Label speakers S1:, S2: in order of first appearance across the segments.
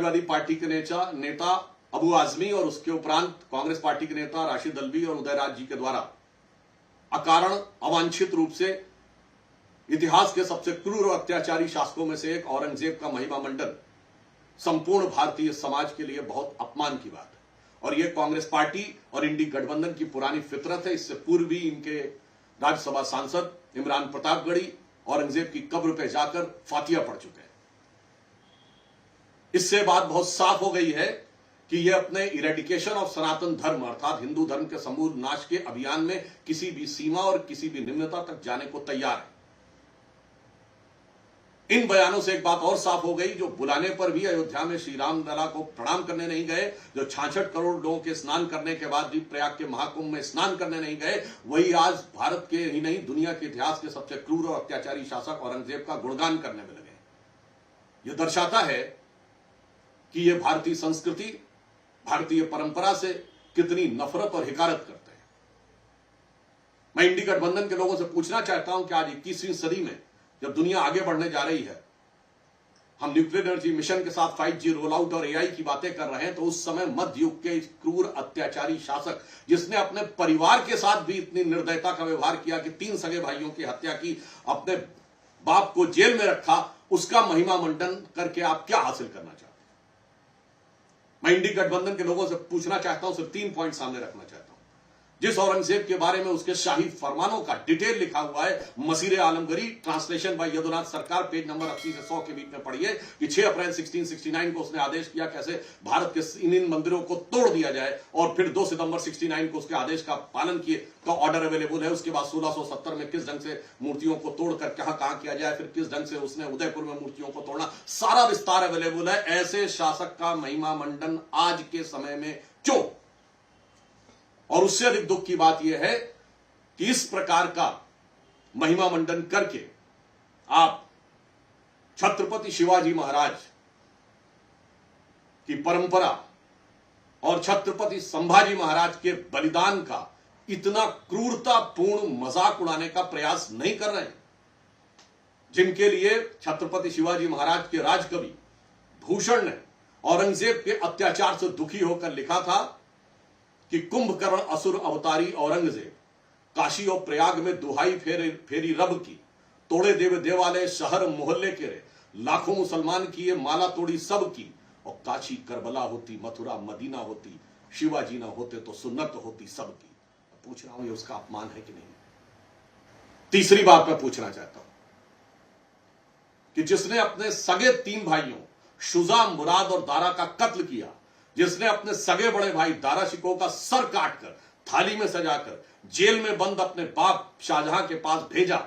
S1: Samajwadi party के नेता अबू आजमी और उसके उपरांत कांग्रेस पार्टी के नेता राशिद अल्वी और उदयराज जी के द्वारा अकारण अवांछित रूप से इतिहास के सबसे क्रूर और अत्याचारी शासकों में से एक औरंगजेब का महिमा मंडन संपूर्ण भारतीय समाज के लिए बहुत अपमान की बात है। और यह कांग्रेस पार्टी और इंडी गठबंधन की पुरानी फितरत है। इससे पूर्व भी इनके राज्यसभा सांसद इमरान प्रतापगढ़ी औरंगजेब की कब्र पर जाकर फातिया पढ़ चुके हैं। इससे बात बहुत साफ हो गई है कि यह अपने इरेडिकेशन ऑफ सनातन धर्म अर्थात हिंदू धर्म के समूल नाश के अभियान में किसी भी सीमा और किसी भी निम्नता तक जाने को तैयार है। इन बयानों से एक बात और साफ हो गई, जो बुलाने पर भी अयोध्या में श्री राम लला को प्रणाम करने नहीं गए, जो 66 करोड़ लोगों के स्नान करने के बाद भी प्रयाग के महाकुंभ में स्नान करने नहीं गए, वही आज भारत के ही नहीं दुनिया के इतिहास के सबसे क्रूर और अत्याचारी शासक औरंगजेब का गुणगान करने में लगे। यह दर्शाता है कि यह भारतीय संस्कृति, भारतीय परंपरा से कितनी नफरत और हिकारत करते हैं। मैं इंडी गठबंधन के लोगों से पूछना चाहता हूं कि आज 21वीं सदी में जब दुनिया आगे बढ़ने जा रही है, हम न्यूक्लियर एनर्जी मिशन के साथ 5G रोल आउट और AI की बातें कर रहे हैं, तो उस समय मध्य युग के क्रूर अत्याचारी शासक जिसने अपने परिवार के साथ भी इतनी निर्दयता का व्यवहार किया कि 3 सगे भाइयों की हत्या की, अपने बाप को जेल में रखा, उसका महिमा मंडन करके आप क्या हासिल करना चाहते हैं? मैं इंडी गठबंधन के लोगों से पूछना चाहता हूं, सिर्फ 3 पॉइंट सामने रखना चाहता हूं। जिस औरंगजेब के बारे में उसके शाही फरमानों का डिटेल लिखा हुआ है, मसीरे आलमगीरी, ट्रांसलेशन बाय यदुनाथ सरकार, पेज नंबर 80 से 100 के बीच में पढ़िए कि 6 अप्रैल 1669 को उसने आदेश किया कैसे भारत के इन मंदिरों को तोड़ दिया जाए, और फिर 2 सितंबर 69 को उसके आदेश का पालन किए का ऑर्डर अवेलेबल है। उसके बाद 1670 में किस ढंग से मूर्तियों को तोड़कर कहां किया जाए, फिर किस ढंग से उसने उदयपुर में मूर्तियों को तोड़ना, सारा विस्तार अवेलेबल है। ऐसे शासक का महिमा मंडन आज के समय में क्यों? और उससे अधिक दुख की बात यह है कि इस प्रकार का महिमा मंडन करके आप छत्रपति शिवाजी महाराज की परंपरा और छत्रपति संभाजी महाराज के बलिदान का इतना क्रूरतापूर्ण मजाक उड़ाने का प्रयास नहीं कर रहे हैं, जिनके लिए छत्रपति शिवाजी महाराज के राजकवि भूषण ने औरंगजेब के अत्याचार से दुखी होकर लिखा था कि कुंभकर्ण असुर अवतारी औरंगजेब काशी और प्रयाग में दुहाई फेरी रब की, तोड़े देव देवालय शहर मोहल्ले के रे, लाखों मुसलमान किए माला तोड़ी सब की, और काशी करबला होती मथुरा मदीना होती, शिवाजी ना होते तो सुन्नत होती सबकी। पूछ रहा हूं ये उसका अपमान है कि नहीं? तीसरी बात मैं पूछना चाहता हूं कि जिसने अपने सगे 3 भाइयों शुजा, मुराद और दारा का कत्ल किया, जिसने अपने सगे बड़े भाई दारा शिकोह का सर काटकर थाली में सजाकर जेल में बंद अपने बाप शाहजहां के पास भेजा,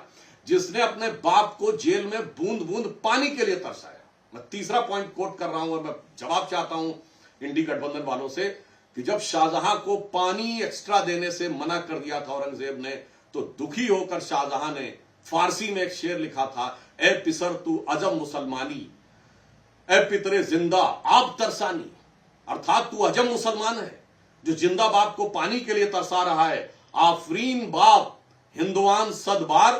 S1: जिसने अपने बाप को जेल में बूंद बूंद पानी के लिए तरसाया। मैं तीसरा पॉइंट कोट कर रहा हूं और मैं जवाब चाहता हूं इंडी गठबंधन वालों से कि जब शाहजहां को पानी एक्स्ट्रा देने से मना कर दिया था औरंगजेब ने, तो दुखी होकर शाहजहां ने फारसी में एक शेर लिखा था, ए पिसर तू अजम मुसलमानी, ए पितरे जिंदा आब तरसानी, अर्थात तू अजम मुसलमान है जो जिंदा बाप को पानी के लिए तरसा रहा है। आफरीन बाप हिंदुआन सदबार,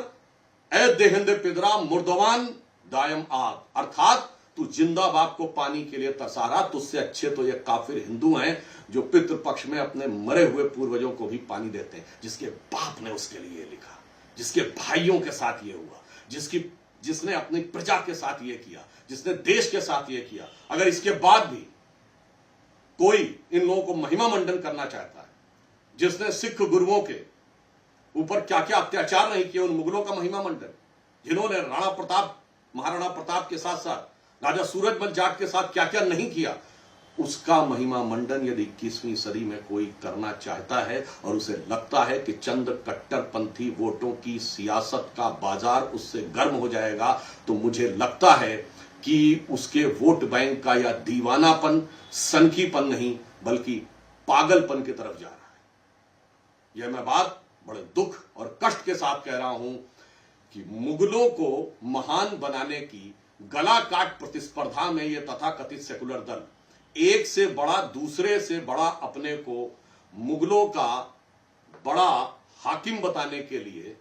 S1: ए देहिंद पिदरा मुर्दवान दायम आग, अर्थात तू जिंदा बाप को पानी के लिए तरसा रहा। तुझसे अच्छे तो ये काफिर हिंदू हैं जो पितृपक्ष में अपने मरे हुए पूर्वजों को भी पानी देते हैं। जिसके बाप ने उसके लिए लिखा, जिसके भाइयों के साथ ये हुआ, जिसने अपनी प्रजा के साथ ये किया, जिसने देश के साथ ये किया, अगर इसके बाद भी कोई इन लोगों को महिमा मंडन करना चाहता है, जिसने सिख गुरुओं के ऊपर क्या क्या अत्याचार नहीं किए, उन मुगलों का महिमा मंडन, जिन्होंने राणा प्रताप महाराणा प्रताप के साथ साथ राजा सूरजमल जाट के साथ क्या क्या नहीं किया, उसका महिमा मंडन यदि 21वीं सदी में कोई करना चाहता है और उसे लगता है कि चंद कट्टरपंथी वोटों की सियासत का बाजार उससे गर्म हो जाएगा, तो मुझे लगता है कि उसके वोट बैंक का या दीवानापन, सनकीपन नहीं बल्कि पागलपन की तरफ जा रहा है। यह मैं बात बड़े दुख और कष्ट के साथ कह रहा हूं कि मुगलों को महान बनाने की गला काट प्रतिस्पर्धा में यह तथाकथित सेकुलर दल एक से बड़ा दूसरे से बड़ा अपने को मुगलों का बड़ा हाकिम बताने के लिए,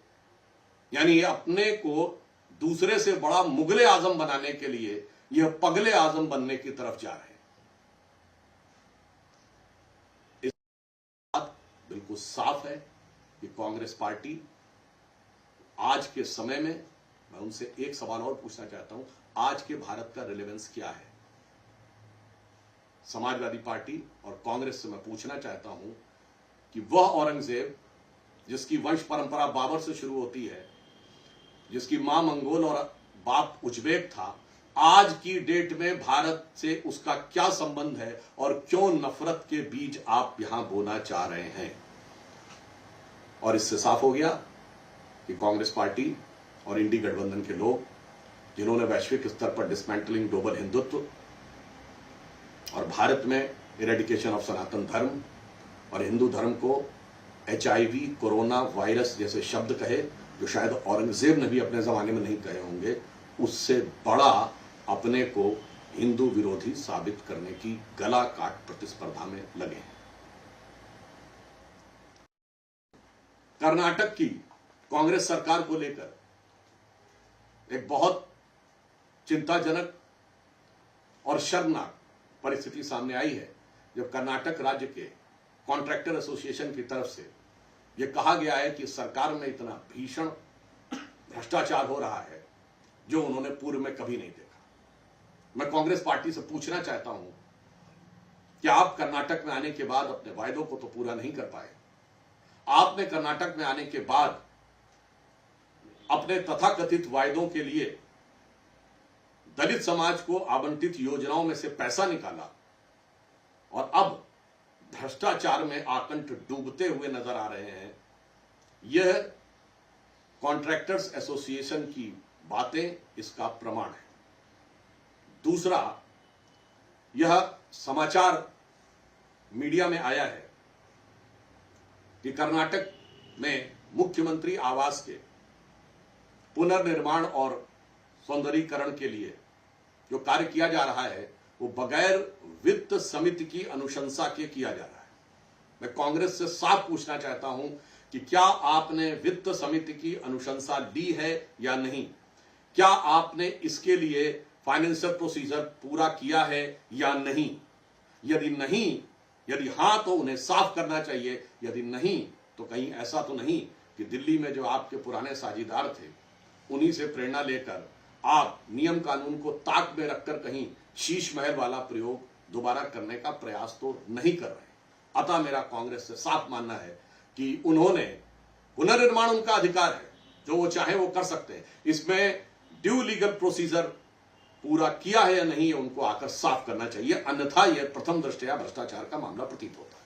S1: यानी अपने को दूसरे से बड़ा मुगले आजम बनाने के लिए यह पगले आजम बनने की तरफ जा रहे हैं। बिल्कुल साफ है कि कांग्रेस पार्टी आज के समय में, मैं उनसे एक सवाल और पूछना चाहता हूं, आज के भारत का रिलेवेंस क्या है? समाजवादी पार्टी और कांग्रेस से मैं पूछना चाहता हूं कि वह औरंगजेब जिसकी वंश परंपरा बाबर से शुरू होती है, जिसकी मां मंगोल और बाप उज्बेक था, आज की डेट में भारत से उसका क्या संबंध है और क्यों नफरत के बीज आप यहां बोना चाह रहे हैं? और इससे साफ हो गया कि कांग्रेस पार्टी और इंडी गठबंधन के लोग, जिन्होंने वैश्विक स्तर पर डिसमेंटलिंग ग्लोबल हिंदुत्व और भारत में इरेडिकेशन ऑफ सनातन धर्म और हिंदू धर्म को HIV, कोरोना वायरस जैसे शब्द कहे, जो शायद औरंगजेब ने भी अपने जमाने में नहीं कहे होंगे, उससे बड़ा अपने को हिंदू विरोधी साबित करने की गला काट प्रतिस्पर्धा में लगे हैं। कर्नाटक की कांग्रेस सरकार को लेकर एक बहुत चिंताजनक और शर्मनाक परिस्थिति सामने आई है, जब कर्नाटक राज्य के कॉन्ट्रैक्टर एसोसिएशन की तरफ से यह कहा गया है कि सरकार में इतना भीषण भ्रष्टाचार हो रहा है जो उन्होंने पूर्व में कभी नहीं देखा। मैं कांग्रेस पार्टी से पूछना चाहता हूं कि आप कर्नाटक में आने के बाद अपने वायदों को तो पूरा नहीं कर पाए। आपने कर्नाटक में आने के बाद अपने तथाकथित वायदों के लिए दलित समाज को आवंटित योजनाओं में से पैसा निकाला और अब भ्रष्टाचार में आकंठ डूबते हुए नजर आ रहे हैं। यह कॉन्ट्रैक्टर्स एसोसिएशन की बातें इसका प्रमाण है। दूसरा, यह समाचार मीडिया में आया है कि कर्नाटक में मुख्यमंत्री आवास के पुनर्निर्माण और सौंदर्यीकरण के लिए जो कार्य किया जा रहा है वो बगैर वित्त समिति की अनुशंसा के किया जा रहा है। मैं कांग्रेस से साफ पूछना चाहता हूं कि क्या आपने वित्त समिति की अनुशंसा ली है या नहीं? क्या आपने इसके लिए फाइनेंशियल प्रोसीजर पूरा किया है या नहीं? यदि हां तो उन्हें साफ करना चाहिए, यदि नहीं तो कहीं ऐसा तो नहीं कि दिल्ली में जो आपके पुराने साझीदार थे उन्हीं से प्रेरणा लेकर आप नियम कानून को ताक में रखकर कहीं शीश महल वाला प्रयोग दोबारा करने का प्रयास तो नहीं कर रहे। अतः मेरा कांग्रेस से साफ मानना है कि उन्होंने, पुनर्निर्माण उनका अधिकार है, जो वो चाहे वो कर सकते हैं। इसमें ड्यू लीगल प्रोसीजर पूरा किया है या नहीं, उनको आकर साफ करना चाहिए, अन्यथा यह प्रथम दृष्टया भ्रष्टाचार का मामला प्रतीत होता है।